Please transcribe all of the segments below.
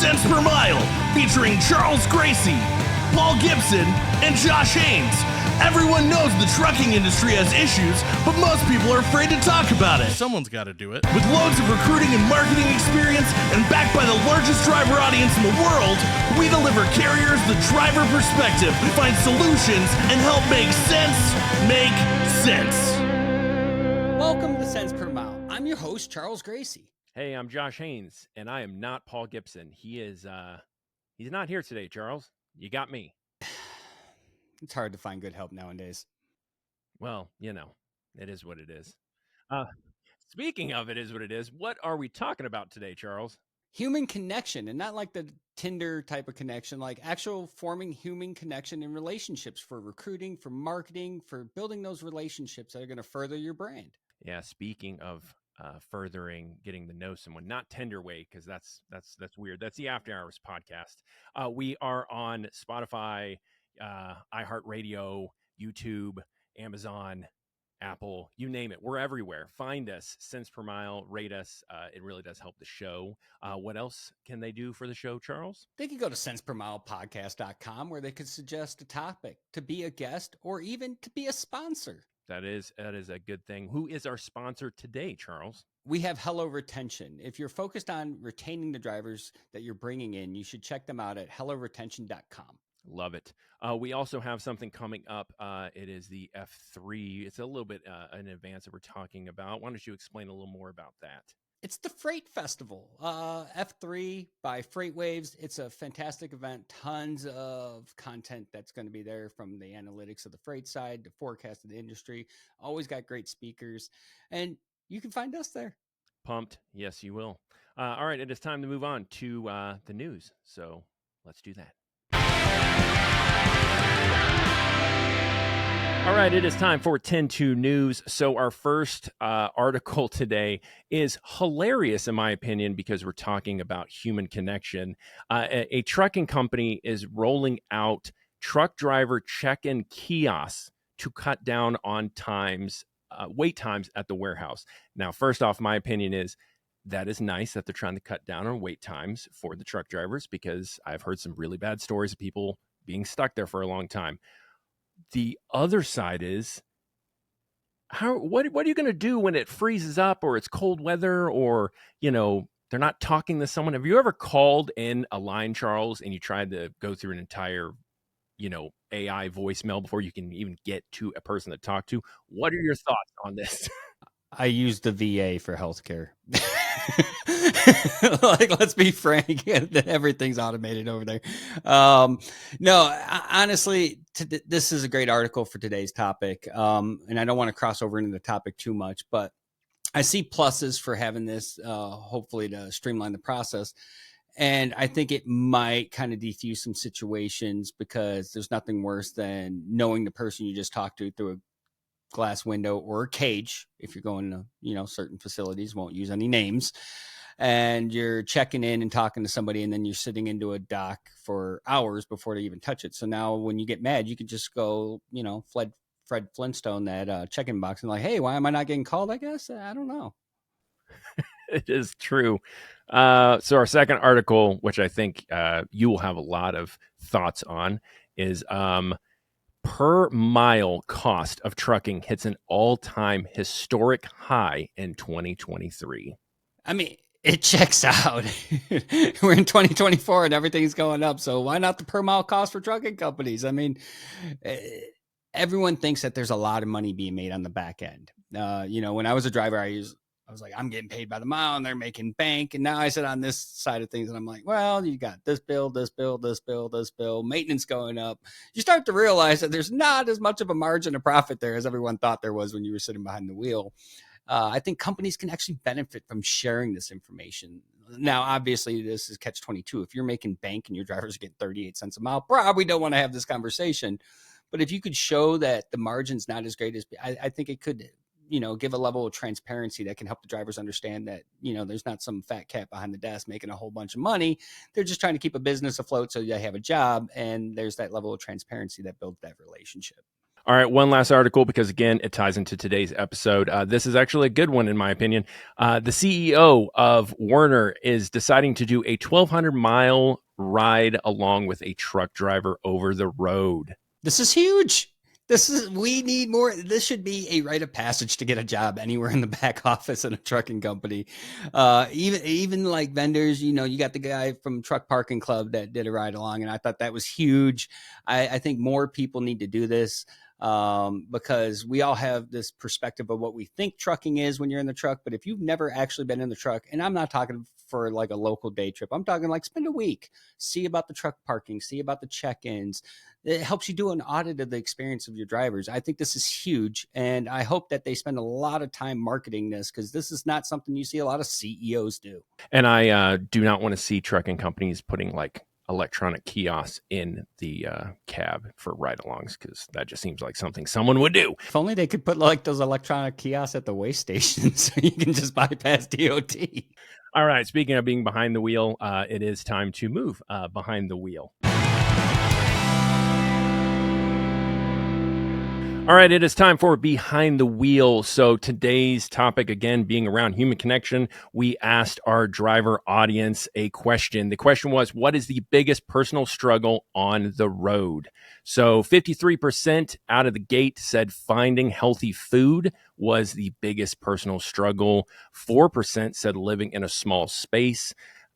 Cents Per Mile, featuring Charles Gracie, Paul Gibson, and Josh Haynes. Everyone knows the trucking industry has issues, but most people are afraid to talk about it. Someone's got to do it. With loads of recruiting and marketing experience and backed by the largest driver audience in the world, we deliver carriers the driver perspective, find solutions, and help make sense make sense. Welcome to Cents Per Mile. I'm your host, Charles Gracie. Hey, I'm Josh Haynes, and I am not Paul Gibson. He's not here today, Charles. You got me. It's hard to find good help nowadays. Well, you know, it is what it is. Speaking of it is what it is, what are we talking about today, Charles? Human connection, and not like the Tinder type of connection, like actual forming human connection in relationships for recruiting, for marketing, for building those relationships that are going to further your brand. Yeah, speaking of furthering getting to know someone, not Tinder way, because that's weird. That's the After Hours podcast. We are on Spotify, iHeartRadio, YouTube, Amazon, Apple, you name it. We're everywhere. Find us, Cents Per Mile, rate us. It really does help the show. What else can they do for the show, Charles? They could go to centspermilepodcast.com where they could suggest a topic to be a guest or even to be a sponsor. That is a good thing. Who is our sponsor today, Charles? We have Hello Retention. If you're focused on retaining the drivers that you're bringing in, you should check them out at helloretention.com. Love it. We also have something coming up. It is the F3. It's a little bit in advance that we're talking about. Why don't you explain a little more about that? It's the Freight Festival, F3 by FreightWaves. It's a fantastic event. Tons of content that's going to be there, from the analytics of the freight side to forecast of the industry. Always got great speakers, and you can find us there. Pumped. Yes, you will. All right. It is time to move on to the news. So let's do that. All right, it is time for 10-2 News. So our first article today is hilarious, in my opinion, because we're talking about human connection. A trucking company is rolling out truck driver check-in kiosks to cut down on wait times at the warehouse. Now, first off, my opinion is that is nice that they're trying to cut down on wait times for the truck drivers, because I've heard some really bad stories of people being stuck there for a long time. The other side is, what are you going to do when it freezes up or it's cold weather, or, they're not talking to someone? Have you ever called in a line, Charles, and you tried to go through an entire, AI voicemail before you can even get to a person to talk to? What are your thoughts on this? I use the VA for healthcare. Let's be frank, everything's automated over there. No, honestly, this is a great article for today's topic. And I don't want to cross over into the topic too much, but I see pluses for having this, hopefully to streamline the process. And I think it might kind of defuse some situations, because there's nothing worse than knowing the person you just talked to through a glass window or a cage. If you're going to, certain facilities, won't use any names, and you're checking in and talking to somebody, and then you're sitting into a dock for hours before they even touch it. So now when you get mad, you can just go, Fred Flintstone, that check-in box, and like, hey, why am I not getting called? I guess, I don't know. It is true. So our second article, which I think you will have a lot of thoughts on, is per mile cost of trucking hits an all-time historic high in 2023. I mean, it checks out. We're in 2024 and everything's going up. So why not the per mile cost for trucking companies? I mean, everyone thinks that there's a lot of money being made on the back end. When I was a driver, I was like, I'm getting paid by the mile and they're making bank. And now I sit on this side of things and I'm like, well, you got this bill, maintenance going up. You start to realize that there's not as much of a margin of profit there as everyone thought there was when you were sitting behind the wheel. I think companies can actually benefit from sharing this information. Now, obviously, this is catch-22. If you're making bank and your drivers are getting 38 cents a mile, probably don't want to have this conversation. But if you could show that the margin's not as great as, I think it could, give a level of transparency that can help the drivers understand that, there's not some fat cat behind the desk making a whole bunch of money. They're just trying to keep a business afloat so they have a job. And there's that level of transparency that builds that relationship. All right, one last article because, again, it ties into today's episode. This is actually a good one, in my opinion. The CEO of Werner is deciding to do a 1,200-mile ride along with a truck driver over the road. This is huge. We need more. This should be a rite of passage to get a job anywhere in the back office in a trucking company. Even like vendors, you got the guy from Truck Parking Club that did a ride along, and I thought that was huge. I think more people need to do this. Because we all have this perspective of what we think trucking is when you're in the truck. But if you've never actually been in the truck, and I'm not talking for like a local day trip, I'm talking like spend a week, see about the truck parking, see about the check-ins. It helps you do an audit of the experience of your drivers. I think this is huge. And I hope that they spend a lot of time marketing this, because this is not something you see a lot of CEOs do. And I do not want to see trucking companies putting like electronic kiosks in the cab for ride-alongs, because that just seems like something someone would do. If only they could put like those electronic kiosks at the way stations so you can just bypass DOT. All right, speaking of being behind the wheel, it is time to move behind the wheel. All right, it is time for Behind the Wheel. So today's topic, again, being around human connection, we asked our driver audience a question. The question was, what is the biggest personal struggle on the road? So 53% out of the gate said finding healthy food was the biggest personal struggle. 4% said living in a small space.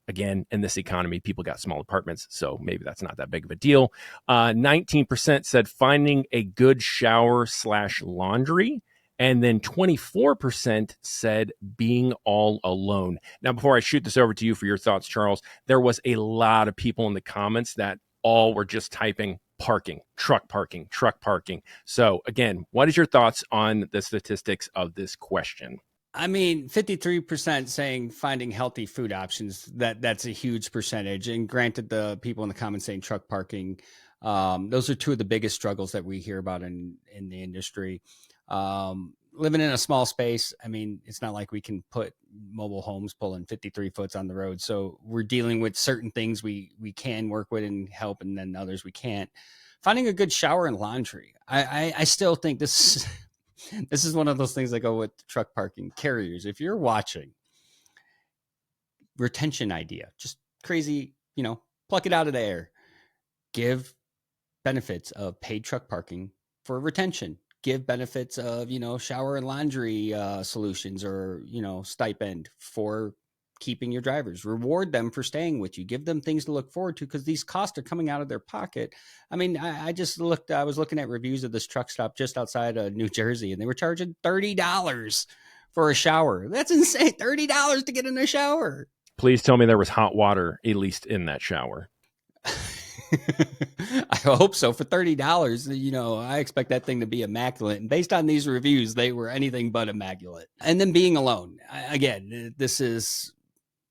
Again, in this economy, people got small apartments, so maybe that's not that big of a deal. 19% said finding a good shower/laundry. And then 24% said being all alone. Now, before I shoot this over to you for your thoughts, Charles, there was a lot of people in the comments that all were just typing parking, truck parking, truck parking. So again, what is your thoughts on the statistics of this question? I mean, 53% saying finding healthy food options, that's a huge percentage. And granted, the people in the comments saying truck parking, those are two of the biggest struggles that we hear about in the industry. Living in a small space, I mean, it's not like we can put mobile homes pulling 53 foots on the road. So we're dealing with certain things we can work with and help, and then others we can't. Finding a good shower and laundry. I still think this is one of those things that go with truck parking carriers. If you're watching, retention idea, just crazy, pluck it out of the air. Give benefits of paid truck parking for retention. Give benefits of, shower and laundry solutions, or, stipend for keeping your drivers. Reward them for staying with you. Give them things to look forward to, because these costs are coming out of their pocket. I mean, I was looking at reviews of this truck stop just outside of New Jersey, and they were charging $30 for a shower. That's insane. $30 to get in a shower. Please tell me there was hot water, at least in that shower. I hope so. For $30, I expect that thing to be immaculate. And based on these reviews, they were anything but immaculate. And then being alone. Again, this is,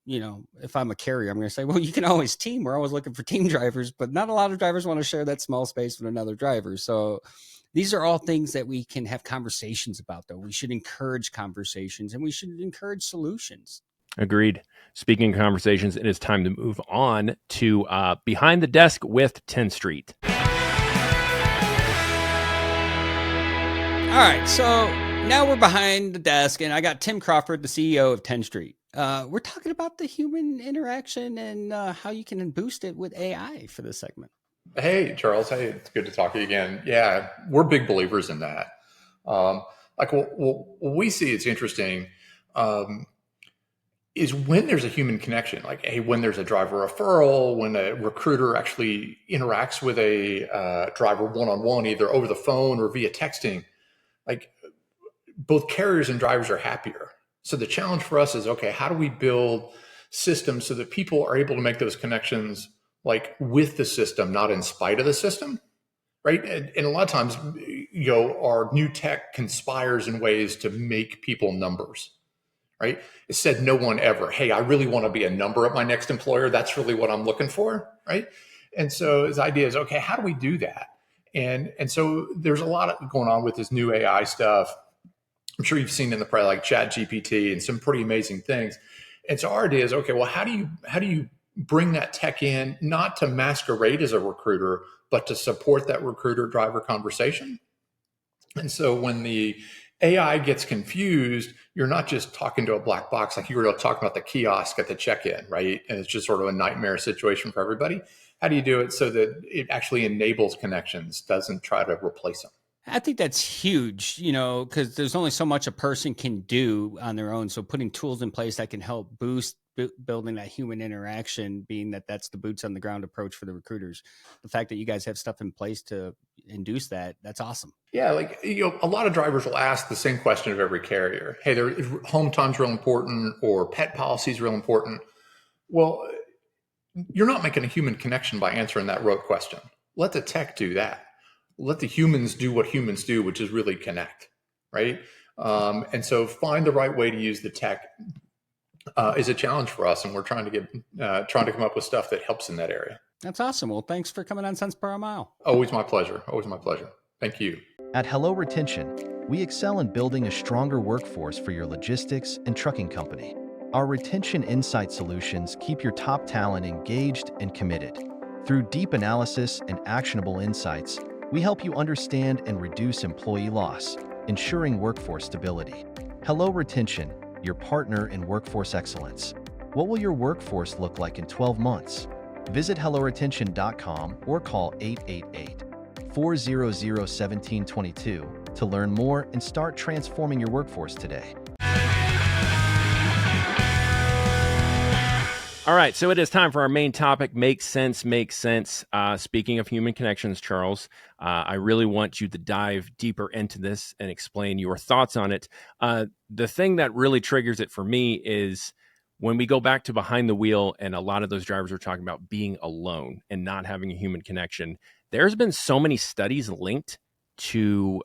if I'm a carrier, I'm going to say, well, you can always team. We're always looking for team drivers, but not a lot of drivers want to share that small space with another driver. So these are all things that we can have conversations about, though. We should encourage conversations, and we should encourage solutions. Agreed. Speaking of conversations, it is time to move on to Behind the Desk with Tenstreet. All right, so now we're behind the desk, and I got Tim Crawford, the CEO of Tenstreet. We're talking about the human interaction and how you can boost it with AI for this segment. Hey, Charles. Hey, it's good to talk to you again. Yeah, we're big believers in that. What we see, it's interesting, is when there's a human connection, like, hey, when there's a driver referral, when a recruiter actually interacts with a driver one-on-one, either over the phone or via texting, like, both carriers and drivers are happier. So the challenge for us is, okay, how do we build systems so that people are able to make those connections, like, with the system, not in spite of the system, right? And a lot of times, our new tech conspires in ways to make people numbers, right? It said no one ever, hey, I really want to be a number at my next employer. That's really what I'm looking for, right? And so his idea is, okay, how do we do that? And so there's a lot going on with this new AI stuff. I'm sure you've seen in the press, like Chat GPT and some pretty amazing things. And so our idea is, okay, well, how do you bring that tech in, not to masquerade as a recruiter, but to support that recruiter driver conversation? And so when the AI gets confused, you're not just talking to a black box like you were talking about the kiosk at the check-in, right? And it's just sort of a nightmare situation for everybody. How do you do it so that it actually enables connections, doesn't try to replace them? I think that's huge, because there's only so much a person can do on their own. So putting tools in place that can help boost building that human interaction, being that that's the boots on the ground approach for the recruiters. The fact that you guys have stuff in place to induce that, that's awesome. Yeah, like a lot of drivers will ask the same question of every carrier. Hey, home time's real important, or pet policy is real important. Well, you're not making a human connection by answering that rote question. Let the tech do that. Let the humans do what humans do, which is really connect, right? And so find the right way to use the tech is a challenge for us, and we're trying to come up with stuff that helps in that area. That's awesome. Well, thanks for coming on Cents Per Mile. Always my pleasure. Always my pleasure. Thank you. At Hello Retention, we excel in building a stronger workforce for your logistics and trucking company. Our retention insight solutions keep your top talent engaged and committed. Through deep analysis and actionable insights, we help you understand and reduce employee loss, ensuring workforce stability. Hello Retention, your partner in workforce excellence. What will your workforce look like in 12 months? Visit helloretention.com or call 888-400-1722 to learn more and start transforming your workforce today. All right, so it is time for our main topic, Make Sense, Make Sense. Speaking of human connections, Charles, I really want you to dive deeper into this and explain your thoughts on it. The thing that really triggers it for me is when we go back to behind the wheel, and a lot of those drivers are talking about being alone and not having a human connection. There's been so many studies linked to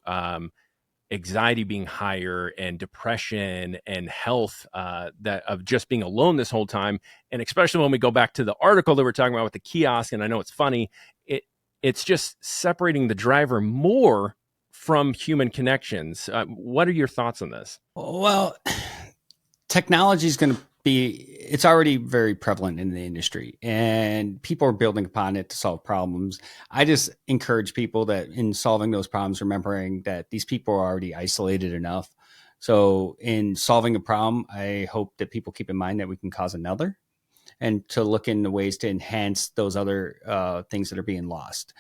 anxiety being higher and depression and health that of just being alone this whole time. And especially when we go back to the article that we're talking about with the kiosk, and I know it's funny, it's just separating the driver more from human connections. What are your thoughts on this? Well, technology is going to it's already very prevalent in the industry, and people are building upon it to solve problems. I just encourage people that in solving those problems, remembering that these people are already isolated enough. So in solving a problem, I hope that people keep in mind that we can cause another, and to look into ways to enhance those other things that are being lost.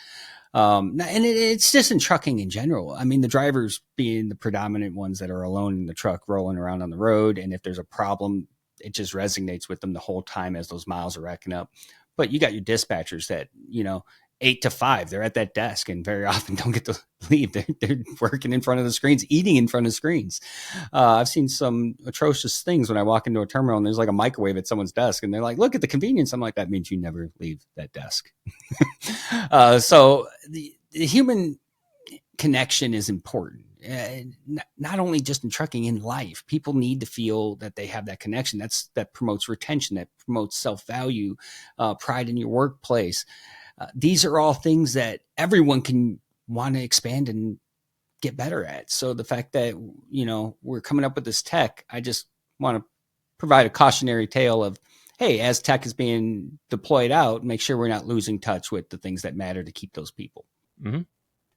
And it's just in trucking in general. I mean, the drivers being the predominant ones that are alone in the truck rolling around on the road. And if there's a problem, it just resonates with them the whole time as those miles are racking up. But you got your dispatchers that, 8 to 5, they're at that desk and very often don't get to leave. They're working in front of the screens, eating in front of screens. I've seen some atrocious things when I walk into a terminal and there's like a microwave at someone's desk and they're like, look at the convenience. I'm like, that means you never leave that desk. So the human connection is important. Not only just in trucking, in life, people need to feel that they have that connection. That promotes retention, that promotes self-value, pride in your workplace. These are all things that everyone can want to expand and get better at. So the fact that, we're coming up with this tech, I just want to provide a cautionary tale of, hey, as tech is being deployed out, make sure we're not losing touch with the things that matter to keep those people. Mm-hmm.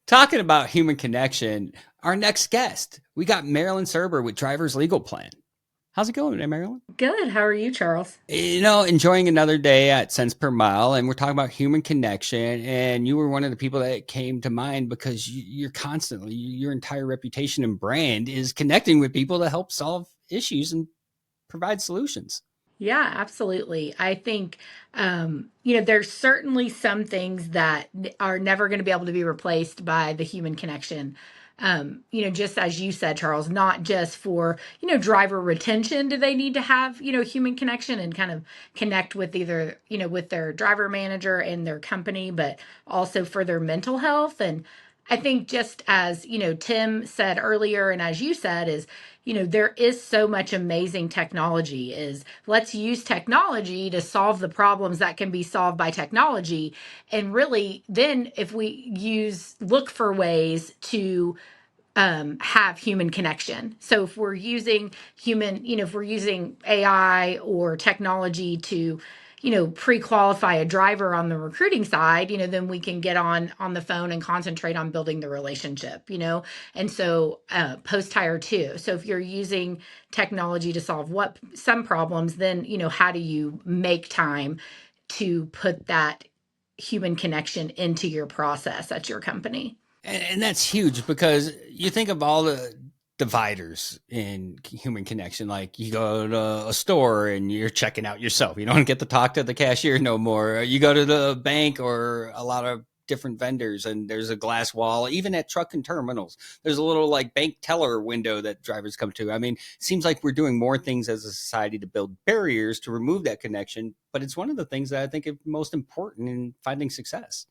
Talking about human connection, our next guest, we got Marilyn Surber with Driver's Legal Plan. How's it going today, Marilyn? Good. How are you, Charles? Enjoying another day at Cents Per Mile, and we're talking about human connection. And you were one of the people that came to mind because you're constantly, your entire reputation and brand is connecting with people to help solve issues and provide solutions. Yeah, absolutely. I think, there's certainly some things that are never going to be able to be replaced by the human connection. Just as you said, Charles, not just for, driver retention, do they need to have, human connection and kind of connect with either, with their driver manager and their company, but also for their mental health. And I think just as, Tim said earlier, and as you said, is, there is so much amazing technology. Is let's use technology to solve the problems that can be solved by technology. And really, then if we look for ways to have human connection. So if we're using AI or technology to, pre-qualify a driver on the recruiting side, then we can get on the phone and concentrate on building the relationship, and so post-hire too. So if you're using technology to solve some problems, then how do you make time to put that human connection into your process at your company? And that's huge, because you think of all the dividers in human connection. Like, you go to a store and you're checking out yourself. You don't get to talk to the cashier no more. You go to the bank or a lot of different vendors and there's a glass wall. Even at trucking terminals, there's a little like bank teller window that drivers come to. I mean, it seems like we're doing more things as a society to build barriers to remove that connection, but it's one of the things that I think is most important in finding success.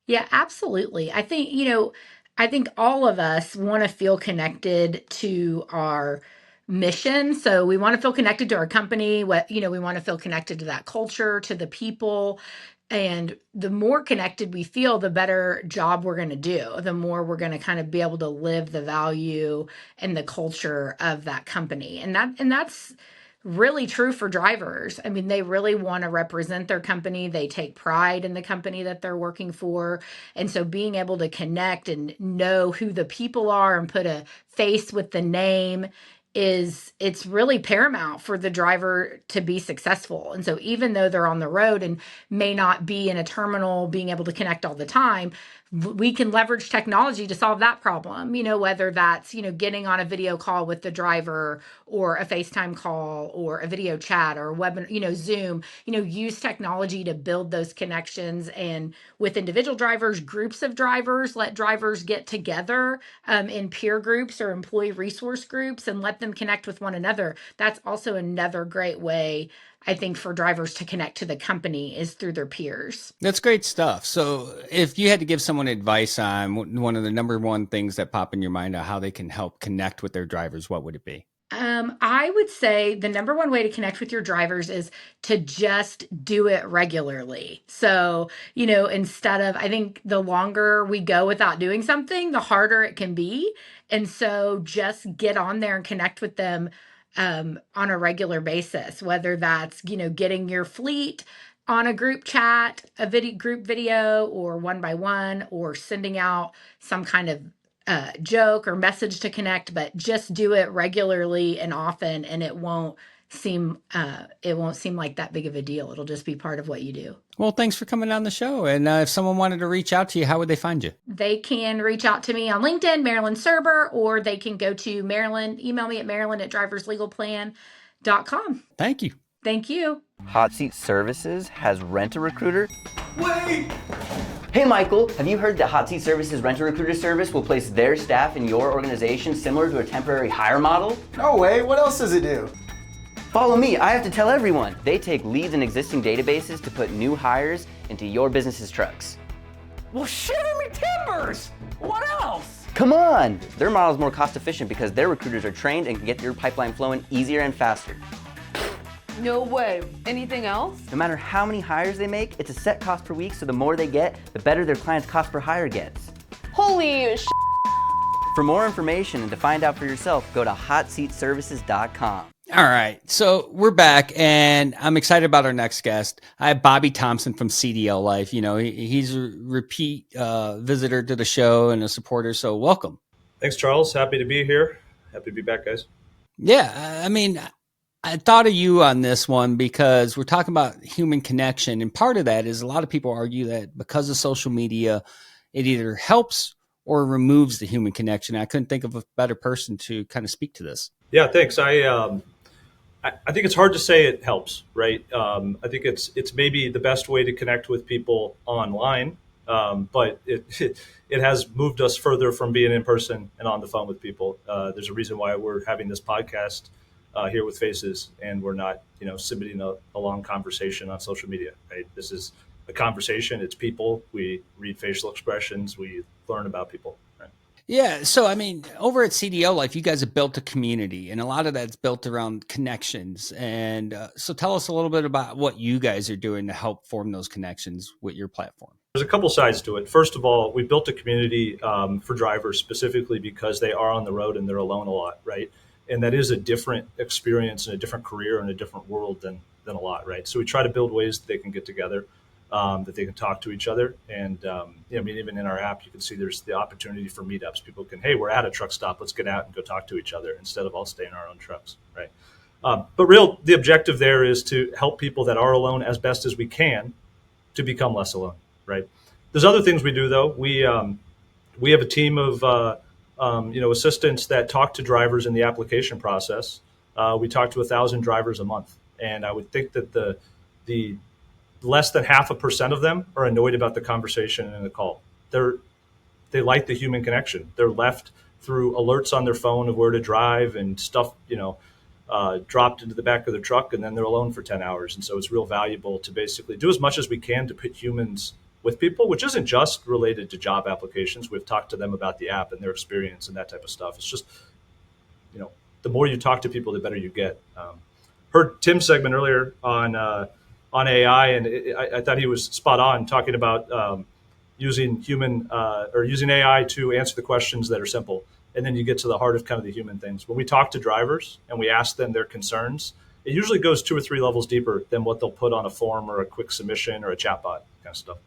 Yeah, absolutely. I think all of us want to feel connected to our mission. So we want to feel connected to our company. We want to feel connected to that culture, to the people. And the more connected we feel, the better job we're going to do. The more we're going to kind of be able to live the value and the culture of that company. And that's really true for drivers. I mean, they really want to represent their company. They take pride in the company that they're working for. And so being able to connect and know who the people are and put a face with the name it's really paramount for the driver to be successful. And so even though they're on the road and may not be in a terminal being able to connect all the time, we can leverage technology to solve that problem, whether that's, getting on a video call with the driver or a FaceTime call or a video chat or webinar, Zoom, use technology to build those connections. And with individual drivers, groups of drivers, let drivers get together in peer groups or employee resource groups and let them connect with one another. That's also another great way, I think, for drivers to connect to the company is through their peers. That's great stuff. So if you had to give someone advice on one of the number one things that pop in your mind on how they can help connect with their drivers, what would it be? I would say the number one way to connect with your drivers is to just do it regularly. So, instead of, I think the longer we go without doing something, the harder it can be. And so just get on there and connect with them on a regular basis, whether that's, getting your fleet on a group chat, group video, or one by one, or sending out some kind of joke or message to connect, but just do it regularly and often, and it won't seem like that big of a deal. It'll just be part of what you do. Well, thanks for coming on the show. And if someone wanted to reach out to you, how would they find you? They can reach out to me on LinkedIn, Marilyn Surber, or they can go to Marilyn, email me at marilyn@driverslegalplan.com. Thank you. Thank you. Hot Seat Services has Rent-A-Recruiter. Wait! Hey Michael, have you heard that Hot Seat Services Rent-A-Recruiter service will place their staff in your organization similar to a temporary hire model? No way, what else does it do? Follow me, I have to tell everyone. They take leads in existing databases to put new hires into your business's trucks. Well, shiver me timbers! What else? Come on! Their model is more cost efficient because their recruiters are trained and can get your pipeline flowing easier and faster. No way. Anything else? No matter how many hires they make, it's a set cost per week, so the more they get, the better their client's cost per hire gets. Holy sh**. For more information and to find out for yourself, go to hotseatservices.com. All right. So we're back, and I'm excited about our next guest. I have Bobby Thompson from CDLLife. He's a repeat visitor to the show and a supporter, so welcome. Thanks, Charles. Happy to be here. Happy to be back, guys. Yeah, I mean, I thought of you on this one because we're talking about human connection. And part of that is a lot of people argue that because of social media, it either helps or removes the human connection. I couldn't think of a better person to kind of speak to this. Yeah, thanks. I think it's hard to say it helps, right? I think it's maybe the best way to connect with people online, but it has moved us further from being in person and on the phone with people. There's a reason why we're having this podcast here with Faces, and we're not, submitting a long conversation on social media, right? This is a conversation. It's people. We read facial expressions. We learn about people. Right? Yeah. So, I mean, over at CDLLife, you guys have built a community, and a lot of that's built around connections. And so tell us a little bit about what you guys are doing to help form those connections with your platform. There's a couple sides to it. First of all, we built a community for drivers specifically because they are on the road and they're alone a lot, right? And that is a different experience and a different career and a different world than than a lot, right? So we try to build ways that they can get together, that they can talk to each other. And, I mean, even in our app, you can see there's the opportunity for meetups. People can, hey, we're at a truck stop. Let's get out and go talk to each other instead of all stay in our own trucks, right? But the objective there is to help people that are alone as best as we can to become less alone, right? There's other things we do, though. We have a team of assistants that talk to drivers in the application process. We talk to 1,000 drivers a month, and I would think that the less than 0.5% of them are annoyed about the conversation in the call. They like the human connection. They're left through alerts on their phone of where to drive and stuff, dropped into the back of their truck, and then they're alone for 10 hours. And so it's real valuable to basically do as much as we can to put humans with people, which isn't just related to job applications. We've talked to them about the app and their experience and that type of stuff. It's just, the more you talk to people, the better you get. Heard Tim's segment earlier on AI, and I thought he was spot on talking about using using AI to answer the questions that are simple. And then you get to the heart of kind of the human things. When we talk to drivers and we ask them their concerns, it usually goes 2 or 3 levels deeper than what they'll put on a form or a quick submission or a chatbot kind of stuff.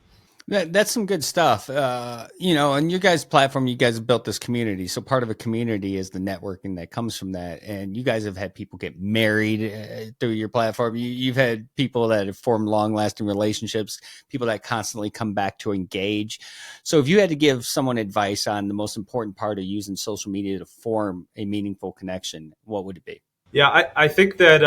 That's some good stuff. And your guys' platform, you guys have built this community. So part of a community is the networking that comes from that. And you guys have had people get married through your platform. You've had people that have formed long-lasting relationships, people that constantly come back to engage. So if you had to give someone advice on the most important part of using social media to form a meaningful connection, what would it be? Yeah, I think that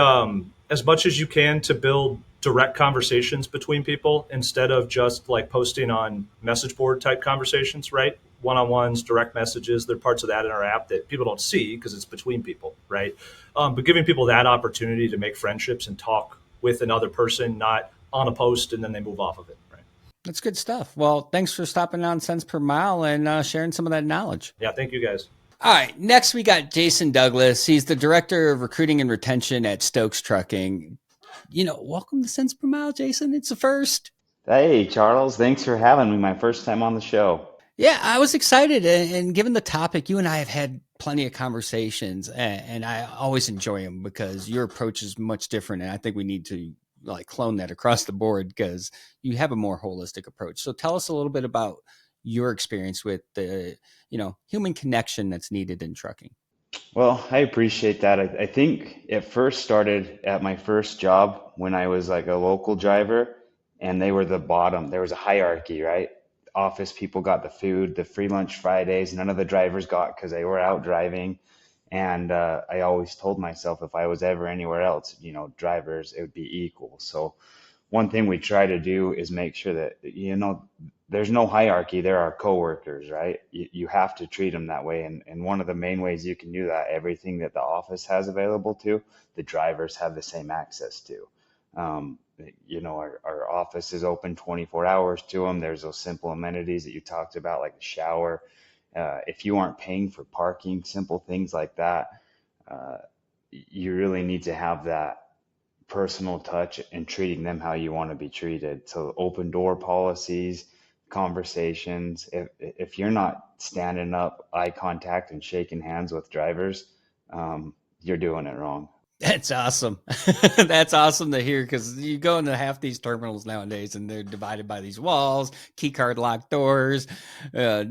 as much as you can to build direct conversations between people instead of just like posting on message board type conversations, right? One-on-ones, direct messages, there are parts of that in our app that people don't see because it's between people, right? But giving people that opportunity to make friendships and talk with another person, not on a post and then they move off of it, right? That's good stuff. Well, thanks for stopping on Cents Per Mile and sharing some of that knowledge. Yeah, thank you guys. All right, next we got Jason Douglas. He's the Director of Recruiting and Retention at Stokes Trucking. Welcome to Cents Per Mile, Jason. It's the first. Hey, Charles. Thanks for having me. My first time on the show. Yeah, I was excited. And given the topic, you and I have had plenty of conversations, and I always enjoy them because your approach is much different. And I think we need to clone that across the board because you have a more holistic approach. So tell us a little bit about your experience with the, human connection that's needed in trucking. Well, I appreciate that. I think it first started at my first job when I was like a local driver and they were the bottom. There was a hierarchy, right? Office people got the food, the free lunch Fridays, none of the drivers got because they were out driving. And I always told myself if I was ever anywhere else, drivers, it would be equal. So one thing we try to do is make sure that, there's no hierarchy. There are coworkers, right? You have to treat them that way. And one of the main ways you can do that, everything that the office has available to, the drivers have the same access to. Our office is open 24 hours to them. There's those simple amenities that you talked about, like the shower. If you aren't paying for parking, simple things like that, you really need to have that personal touch and treating them how you want to be treated. So open door policies, conversations. If you're not standing up, eye contact and shaking hands with drivers, you're doing it wrong. That's awesome. That's awesome to hear because you go into half these terminals nowadays and they're divided by these walls, key card locked doors. A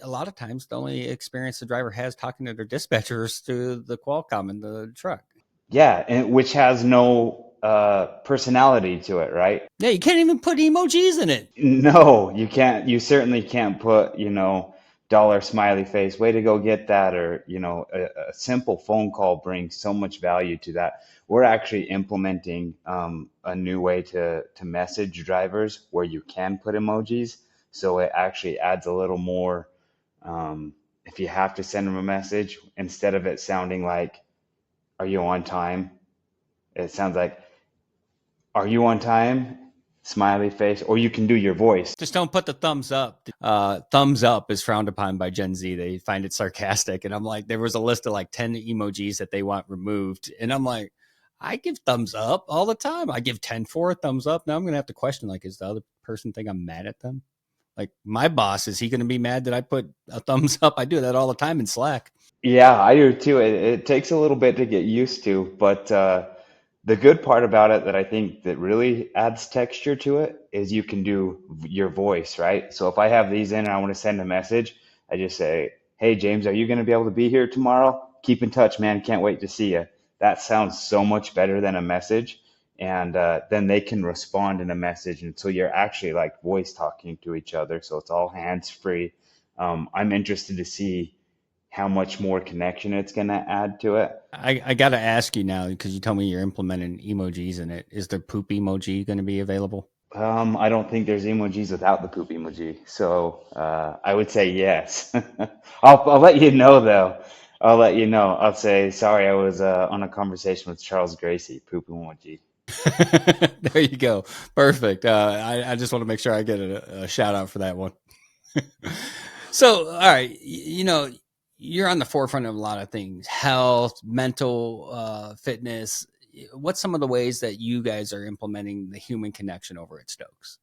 lot of times the only experience the driver has talking to their dispatchers to the Qualcomm in the truck. Yeah, and which has no personality to it, right? Yeah, you can't even put emojis in it. No, you can't. You certainly can't put, dollar smiley face, way to go get that, or a simple phone call brings so much value to that. We're actually implementing a new way to message drivers where you can put emojis, so it actually adds a little more. If you have to send them a message, instead of it sounding like, "Are you on time?" it sounds like, "Are you on time?" Smiley face, or you can do your voice. Just don't put the thumbs up. Thumbs up is frowned upon by Gen Z. They find it sarcastic. And I'm like, there was a list of 10 emojis that they want removed. And I'm like, I give thumbs up all the time. I give 10 for a thumbs up. Now I'm going to have to question, is the other person think I'm mad at them? My boss, is he going to be mad that I put a thumbs up? I do that all the time in Slack. Yeah, I do too. It takes a little bit to get used to, but The good part about it that I think that really adds texture to it is you can do your voice, right? So if I have these in and I want to send a message, I just say, "Hey, James, are you going to be able to be here tomorrow? Keep in touch, man. Can't wait to see you." That sounds so much better than a message. And then they can respond in a message. And so you're actually like voice talking to each other. So it's all hands free. I'm interested to see how much more connection it's going to add to it. I got to ask you now, because you told me you're implementing emojis in it. Is the poop emoji going to be available? I don't think there's emojis without the poop emoji. So I would say yes. I'll let you know, though. I'll let you know. I'll say, sorry, I was on a conversation with Charles Gracie, poop emoji. There you go. Perfect. I just want to make sure I get a shout out for that one. So, all right, you're on the forefront of a lot of things: health, mental, fitness. What's some of the ways that you guys are implementing the human connection over at Stokes?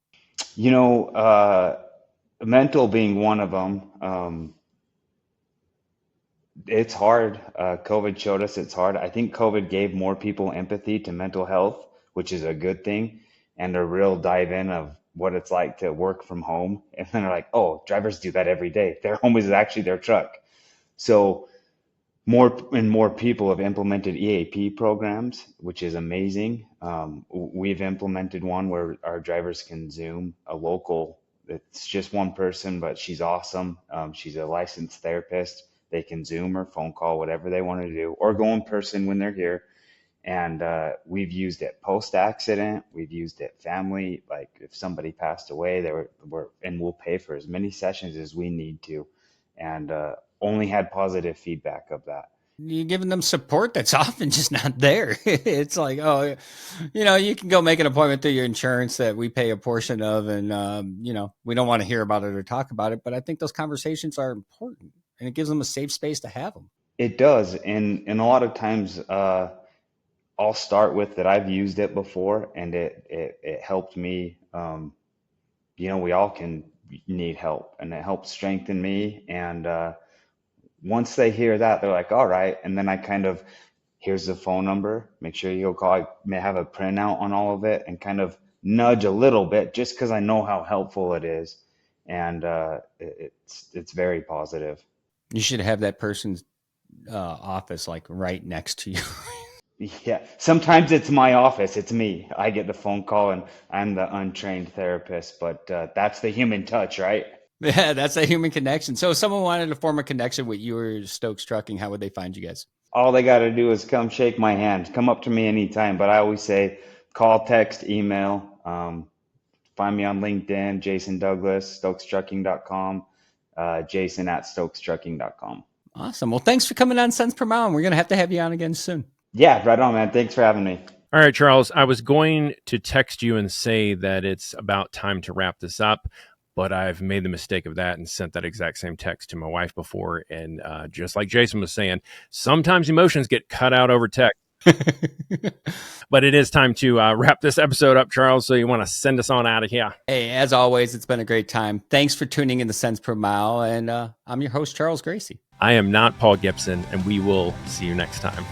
Mental being one of them. It's hard. COVID showed us it's hard. I think COVID gave more people empathy to mental health, which is a good thing, and a real dive in of what it's like to work from home. And then they're like, oh, drivers do that every day. Their home is actually their truck. So more and more people have implemented EAP programs, which is amazing. We've implemented one where our drivers can Zoom a local. It's just one person, but she's awesome. She's a licensed therapist. They can Zoom or phone call, whatever they want to do, or go in person when they're here. And we've used it post-accident. We've used it family. Like if somebody passed away, and we'll pay for as many sessions as we need to. And only had positive feedback of that. You're giving them support that's often just not there. It's like, oh, you can go make an appointment through your insurance that we pay a portion of, and we don't want to hear about it or talk about it. But I think those conversations are important, and it gives them a safe space to have them. It does, and a lot of times I'll start with that I've used it before, and it helped me. We all can need help, and it helps strengthen me. And once they hear that, they're like, all right. And then I kind of, here's the phone number. Make sure you go call. I may have a printout on all of it and kind of nudge a little bit just because I know how helpful it is. And it's very positive. You should have that person's office like right next to you. Yeah. Sometimes it's my office. It's me. I get the phone call and I'm the untrained therapist, but that's the human touch, right? Yeah, that's a human connection. So if someone wanted to form a connection with you or Stokes Trucking, how would they find you guys? All they got to do is come shake my hand. Come up to me anytime. But I always say call, text, email. Find me on LinkedIn, Jason Douglas, StokesTrucking.com, Jason at StokesTrucking.com. Awesome. Well, thanks for coming on Cents Per Mile. And we're going to have you on again soon. Yeah, right on, man. Thanks for having me. All right, Charles, I was going to text you and say that it's about time to wrap this up, but I've made the mistake of that and sent that exact same text to my wife before. And just like Jason was saying, sometimes emotions get cut out over text. But it is time to wrap this episode up, Charles. So you want to send us on out of here? Hey, as always, it's been a great time. Thanks for tuning in to Cents Per Mile. And I'm your host, Charles Gracie. I am not Paul Gibson, and we will see you next time.